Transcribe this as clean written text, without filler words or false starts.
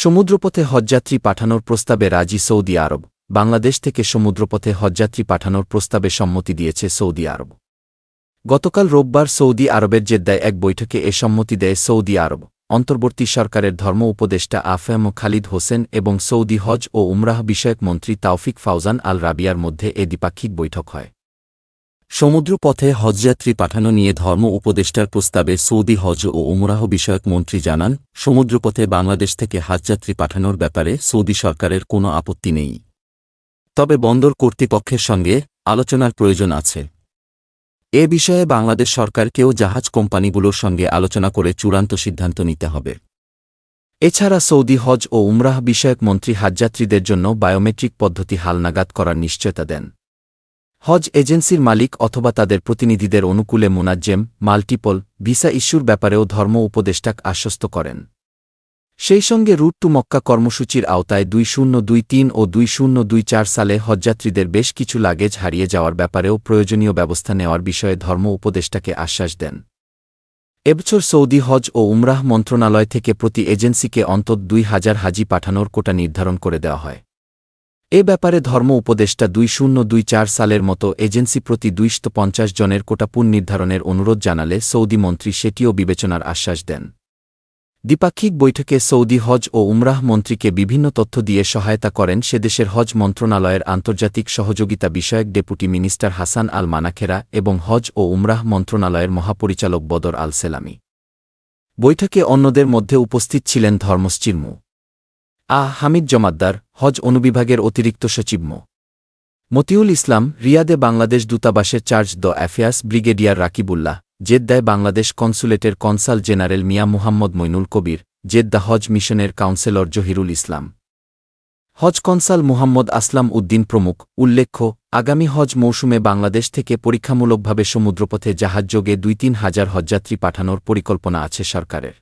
সমুদ্রপথে হজযাত্রী পাঠানোর প্রস্তাবে রাজি সৌদি আরব। বাংলাদেশ থেকে সমুদ্রপথে হজযাত্রী পাঠানোর প্রস্তাবে সম্মতি দিয়েছে সৌদি আরব। গতকাল রোববার সৌদি আরবের জেদ্দায় এক বৈঠকে এ সম্মতি দেয় সৌদি আরব অন্তর্বর্তী সরকারের ধর্ম উপদেষ্টা আফএম খালিদ হোসেন এবং সৌদি হজ ও উমরাহ বিষয়ক মন্ত্রী তাওফিক ফাউজান আল রাবিয়ার মধ্যে এ দ্বিপাক্ষিক বৈঠক হয়। সমুদ্রপথে হজযাত্রী পাঠানো নিয়ে ধর্ম উপদেষ্টার প্রস্তাবে সৌদি হজ ও উমরাহ বিষয়ক মন্ত্রী জানান, সমুদ্রপথে বাংলাদেশ থেকে হজযাত্রী পাঠানোর ব্যাপারে সৌদি সরকারের কোনো আপত্তি নেই, তবে বন্দর কর্তৃপক্ষের সঙ্গে আলোচনার প্রয়োজন আছে। এ বিষয়ে বাংলাদেশ সরকারকেও জাহাজ কোম্পানিগুলোর সঙ্গে আলোচনা করে চূড়ান্ত সিদ্ধান্ত নিতে হবে। এছাড়া সৌদি হজ ও উমরাহ বিষয়ক মন্ত্রী হজযাত্রীদের জন্য বায়োমেট্রিক পদ্ধতি হালনাগাদ করার নিশ্চয়তা দেন। হজ এজেন্সির মালিক অথবা তাদের প্রতিনিধিদের অনুকূলে মুনাজ্জেম মাল্টিপল ভিসা ইস্যুর ব্যাপারেও ধর্ম উপদেষ্টাক আশ্বস্ত করেন। সেই সঙ্গে রুট টু মক্কা কর্মসূচির আওতায় 2023 ও 2024 সালে হজযাত্রীদের বেশ কিছু লাগেজ হারিয়ে যাওয়ার ব্যাপারেও প্রয়োজনীয় ব্যবস্থা নেওয়ার বিষয়ে ধর্ম উপদেষ্টাকে আশ্বাস দেন। এবছর সৌদি হজ ও উমরাহ মন্ত্রণালয় থেকে প্রতি এজেন্সিকে অন্তত 2000 হাজি পাঠানোর কোটা নির্ধারণ করে দেওয়া হয়। এ ব্যাপারে ধর্ম উপদেষ্টা 2024 সালের মতো এজেন্সি প্রতি 250 জনের কোটা পুনর্নির্ধারণের অনুরোধ জানালে সৌদি মন্ত্রী সেটিও বিবেচনার আশ্বাস দেন। দ্বিপাক্ষিক বৈঠকে সৌদি হজ ও উমরাহ মন্ত্রীকে বিভিন্ন তথ্য দিয়ে সহায়তা করেন সেদেশের হজ মন্ত্রণালয়ের আন্তর্জাতিক সহযোগিতা বিষয়ক ডেপুটি মিনিস্টার হাসান আল মানাখেরা এবং হজ ও উমরাহ মন্ত্রণালয়ের মহাপরিচালক বদর আল সেলামি। বৈঠকে অন্যদের মধ্যে উপস্থিত ছিলেন ধর্মসচিব মো. হামিদ জমাদ্দার, হজ অনুবিভাগের অতিরিক্ত সচিব মো. মতিউল ইসলাম, রিয়াদে বাংলাদেশ দূতাবাসের charge d' affaires brigadier Rakibullah, জেদ্দায় বাংলাদেশ কনসুলেটের consul general Mia Muhammad Moinul Kabir, Jeddah হজ মিশনের কাউন্সেলর জহিরুল ইসলাম, হজ কনসাল মুহাম্মদ আসলাম উদ্দিন প্রমুখ। উল্লেখ্য, আগামী হজ মৌসুমে বাংলাদেশ থেকে পরীক্ষামূলকভাবে সমুদ্রপথে জাহাজযোগে 2-3 হাজার হজযাত্রী পাঠানোর পরিকল্পনা আছে সরকারের।